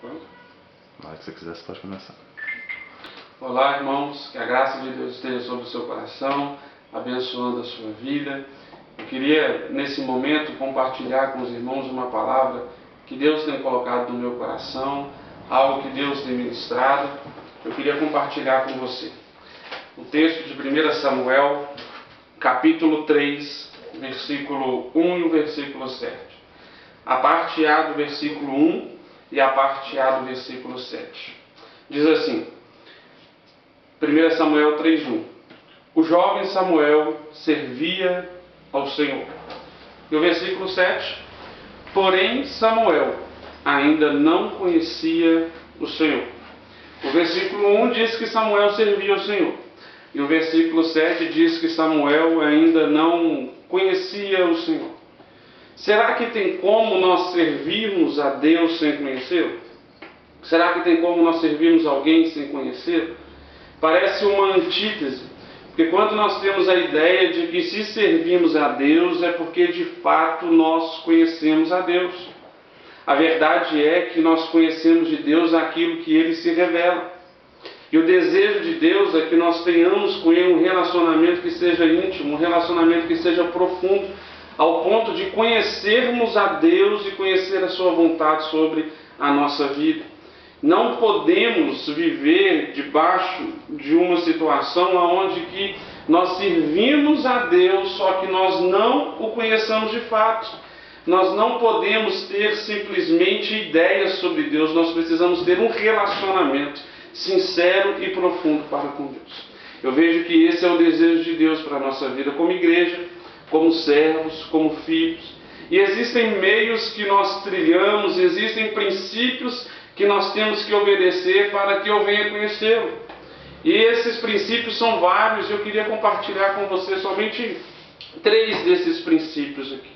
Na hora que você quiser, você pode começar. Olá, irmãos, que a graça de Deus esteja sobre o seu coração, abençoando a sua vida. Eu queria, nesse momento, compartilhar com os irmãos uma palavra que Deus tem colocado no meu coração, algo que Deus tem ministrado. Eu queria compartilhar com você. O texto de 1 Samuel, capítulo 3, versículo 1 e o versículo 7. A parte A do versículo 1 e a parte A do versículo 7. Diz assim, 1 Samuel 3:1. O jovem Samuel servia ao Senhor. E o versículo 7. Porém Samuel ainda não conhecia o Senhor. O versículo 1 diz que Samuel servia ao Senhor. E o versículo 7 diz que Samuel ainda não conhecia o Senhor. Será que tem como nós servirmos a Deus sem conhecê-lo? Será que tem como nós servirmos alguém sem conhecê-lo? Parece uma antítese, porque quando nós temos a ideia de que se servimos a Deus é porque de fato nós conhecemos a Deus. A verdade é que nós conhecemos de Deus aquilo que Ele se revela. E o desejo de Deus é que nós tenhamos com Ele um relacionamento que seja íntimo, um relacionamento que seja profundo, ao ponto de conhecermos a Deus e conhecer a Sua vontade sobre a nossa vida. Não podemos viver debaixo de uma situação onde que nós servimos a Deus, só que nós não o conheçamos de fato. Nós não podemos ter simplesmente ideias sobre Deus, nós precisamos ter um relacionamento sincero e profundo para com Deus. Eu vejo que esse é o desejo de Deus para a nossa vida como igreja, como servos, como filhos. E existem meios que nós trilhamos, existem princípios que nós temos que obedecer para que eu venha conhecê-lo. E esses princípios são vários, e eu queria compartilhar com você somente 3 desses princípios aqui.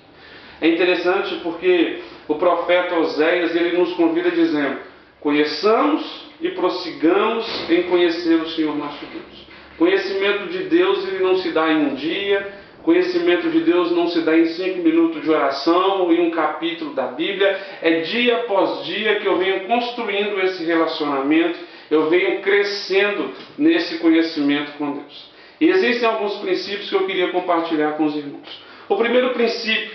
É interessante porque o profeta Oséias, ele nos convida dizendo, conheçamos e prossigamos em conhecer o Senhor nosso Deus. Conhecimento de Deus, ele não se dá em um dia. Conhecimento de Deus não se dá em 5 minutos de oração ou em um capítulo da Bíblia. É dia após dia que eu venho construindo esse relacionamento, eu venho crescendo nesse conhecimento com Deus. E existem alguns princípios que eu queria compartilhar com os irmãos. O primeiro princípio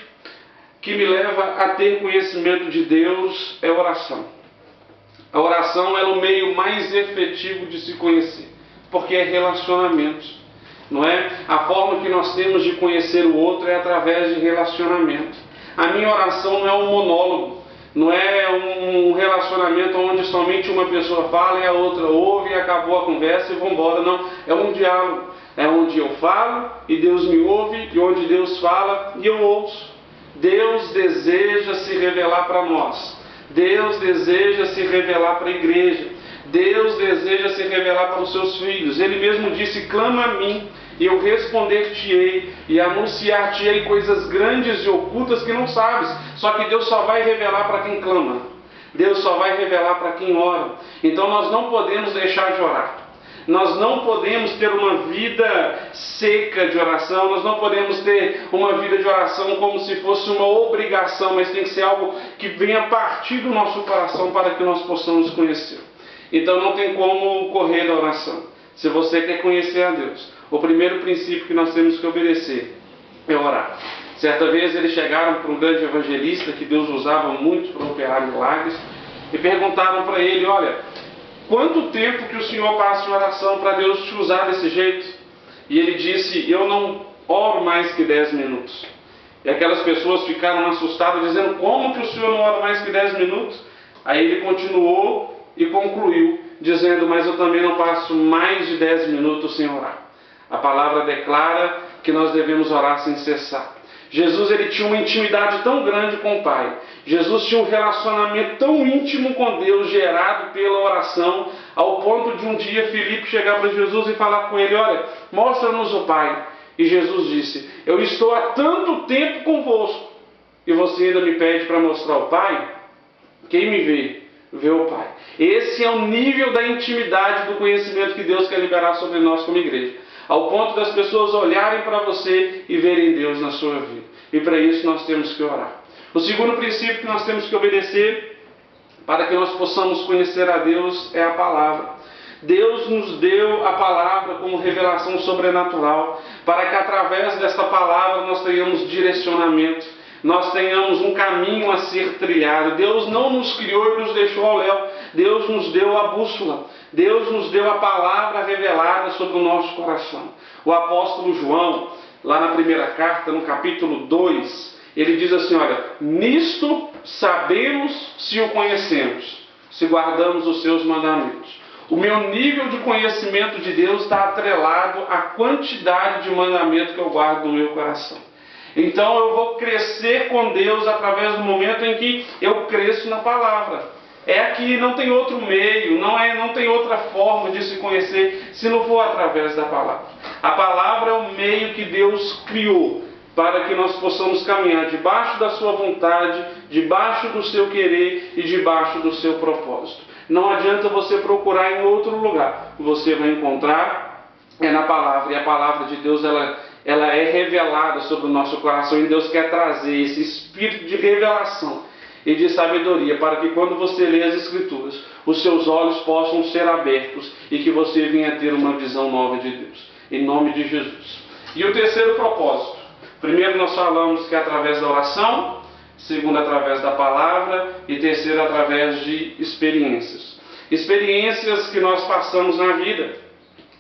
que me leva a ter conhecimento de Deus é a oração. A oração é o meio mais efetivo de se conhecer, porque é relacionamento. Não é? A forma que nós temos de conhecer o outro é através de relacionamento. A minha oração não é um monólogo, não é um relacionamento onde somente uma pessoa fala e a outra ouve e acabou a conversa e vamos embora. Não, é um diálogo. É onde eu falo e Deus me ouve, e onde Deus fala e eu ouço. Deus deseja se revelar para nós. Deus deseja se revelar para a igreja. Deus deseja se revelar para os seus filhos. Ele mesmo disse, clama a mim, e eu responder-te-ei, e anunciar-te-ei coisas grandes e ocultas que não sabes. Só que Deus só vai revelar para quem clama. Deus só vai revelar para quem ora. Então nós não podemos deixar de orar. Nós não podemos ter uma vida seca de oração, nós não podemos ter uma vida de oração como se fosse uma obrigação, mas tem que ser algo que venha a partir do nosso coração para que nós possamos conhecê-lo. Então não tem como correr da oração. Se você quer conhecer a Deus, o primeiro princípio que nós temos que obedecer é orar. Certa vez eles chegaram para um grande evangelista que Deus usava muito para operar milagres e perguntaram para ele, olha, quanto tempo que o Senhor passa em oração para Deus te usar desse jeito? E ele disse, eu não oro mais que 10 minutos. E aquelas pessoas ficaram assustadas dizendo, como que o Senhor não ora mais que 10 minutos? Aí ele continuou e concluiu, dizendo, mas eu também não passo mais de 10 minutos sem orar. A palavra declara que nós devemos orar sem cessar. Jesus ele tinha uma intimidade tão grande com o Pai. Jesus tinha um relacionamento tão íntimo com Deus, gerado pela oração, ao ponto de um dia Filipe chegar para Jesus e falar com ele, olha, mostra-nos o Pai. E Jesus disse, eu estou há tanto tempo convosco, e você ainda me pede para mostrar o Pai? Quem me vê o Pai. Esse é o nível da intimidade do conhecimento que Deus quer liberar sobre nós como igreja. Ao ponto das pessoas olharem para você e verem Deus na sua vida. E para isso nós temos que orar. O segundo princípio que nós temos que obedecer para que nós possamos conhecer a Deus é a palavra. Deus nos deu a palavra como revelação sobrenatural, para que através desta palavra nós tenhamos direcionamento, nós tenhamos um caminho a ser trilhado. Deus não nos criou e nos deixou ao léu. Deus nos deu a bússola. Deus nos deu a palavra revelada sobre o nosso coração. O apóstolo João, lá na primeira carta, no capítulo 2, ele diz assim, olha, nisto sabemos se o conhecemos, se guardamos os seus mandamentos. O meu nível de conhecimento de Deus está atrelado à quantidade de mandamento que eu guardo no meu coração. Então eu vou crescer com Deus através do momento em que eu cresço na palavra. É que não tem outro meio, não tem outra forma de se conhecer se não for através da palavra. A palavra é o meio que Deus criou para que nós possamos caminhar debaixo da sua vontade, debaixo do seu querer e debaixo do seu propósito. Não adianta você procurar em outro lugar. Você vai encontrar na palavra. E a palavra de Deus ela é revelada sobre o nosso coração. E Deus quer trazer esse espírito de revelação e de sabedoria, para que quando você lê as Escrituras, os seus olhos possam ser abertos e que você venha ter uma visão nova de Deus. Em nome de Jesus. E o terceiro propósito. Primeiro nós falamos que é através da oração, segundo através da palavra e terceiro através de experiências. Experiências que nós passamos na vida.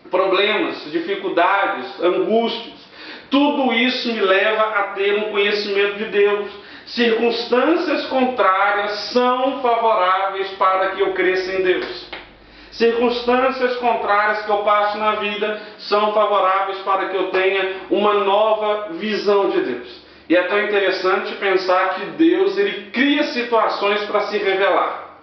Problemas, dificuldades, angústias. Tudo isso me leva a ter um conhecimento de Deus. Circunstâncias contrárias são favoráveis para que eu cresça em Deus. Circunstâncias contrárias que eu passo na vida são favoráveis para que eu tenha uma nova visão de Deus. E é tão interessante pensar que Deus ele cria situações para se revelar.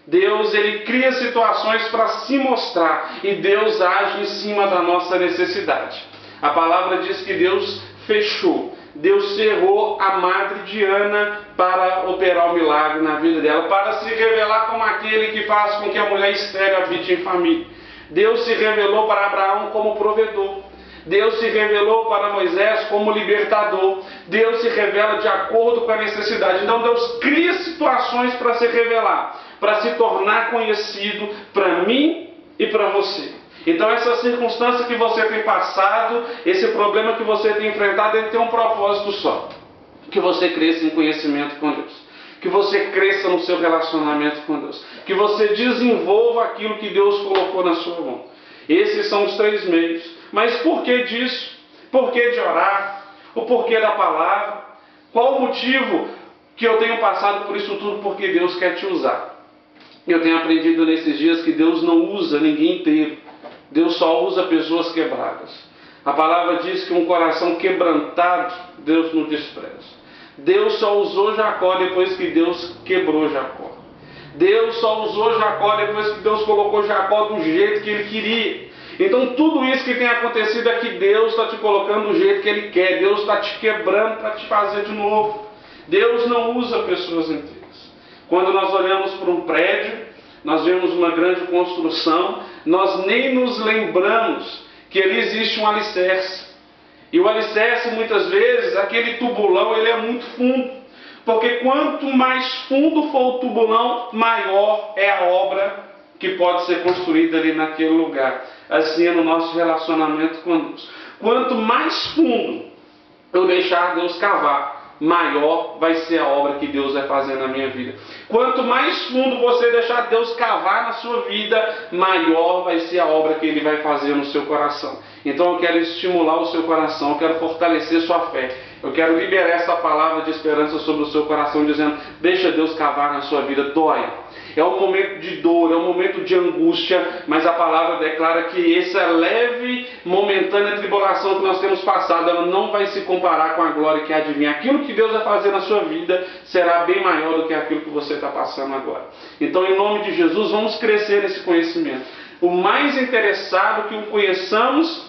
Deus ele cria situações para se mostrar. E Deus age em cima da nossa necessidade. A palavra diz que Deus fechou. Deus cerrou a madre Diana para operar o milagre na vida dela, para se revelar como aquele que faz com que a mulher estéril habite em família. Deus se revelou para Abraão como provedor. Deus se revelou para Moisés como libertador. Deus se revela de acordo com a necessidade. Então Deus cria situações para se revelar, para se tornar conhecido para mim e para você. Então essa circunstância que você tem passado, esse problema que você tem enfrentado, ele tem um propósito só. Que você cresça em conhecimento com Deus. Que você cresça no seu relacionamento com Deus. Que você desenvolva aquilo que Deus colocou na sua mão. Esses são os 3 meios. Mas por que disso? Por que de orar? O porquê da palavra? Qual o motivo que eu tenho passado por isso tudo? Porque Deus quer te usar. Eu tenho aprendido nesses dias que Deus não usa ninguém inteiro. Deus só usa pessoas quebradas. A palavra diz que um coração quebrantado, Deus não despreza. Deus só usou Jacó depois que Deus quebrou Jacó. Deus só usou Jacó depois que Deus colocou Jacó do jeito que ele queria. Então tudo isso que tem acontecido é que Deus está te colocando do jeito que Ele quer. Deus está te quebrando para te fazer de novo. Deus não usa pessoas inteiras. Quando nós olhamos para um prédio, nós vemos uma grande construção, nós nem nos lembramos que ali existe um alicerce. E o alicerce, muitas vezes, aquele tubulão, ele é muito fundo. Porque quanto mais fundo for o tubulão, maior é a obra que pode ser construída ali naquele lugar. Assim é no nosso relacionamento com Deus. Quanto mais fundo eu deixar Deus cavar, maior vai ser a obra que Deus vai fazer na minha vida. Quanto mais fundo você deixar Deus cavar na sua vida, maior vai ser a obra que Ele vai fazer no seu coração. Então eu quero estimular o seu coração, eu quero fortalecer sua fé. Eu quero liberar essa palavra de esperança sobre o seu coração, dizendo, deixa Deus cavar na sua vida, dói. É um momento de dor, é um momento de angústia, mas a palavra declara que essa leve, momentânea tribulação que nós temos passado, ela não vai se comparar com a glória que há de vir. Aquilo que Deus vai fazer na sua vida será bem maior do que aquilo que você está passando agora. Então, em nome de Jesus, vamos crescer nesse conhecimento. O mais interessado que o conheçamos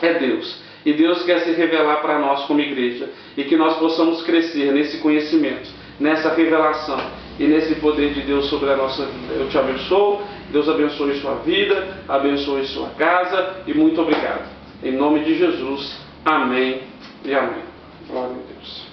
é Deus. E Deus quer se revelar para nós como igreja. E que nós possamos crescer nesse conhecimento, nessa revelação e nesse poder de Deus sobre a nossa vida. Eu te abençoo, Deus abençoe sua vida, abençoe sua casa e muito obrigado. Em nome de Jesus, amém e amém. Glória a Deus.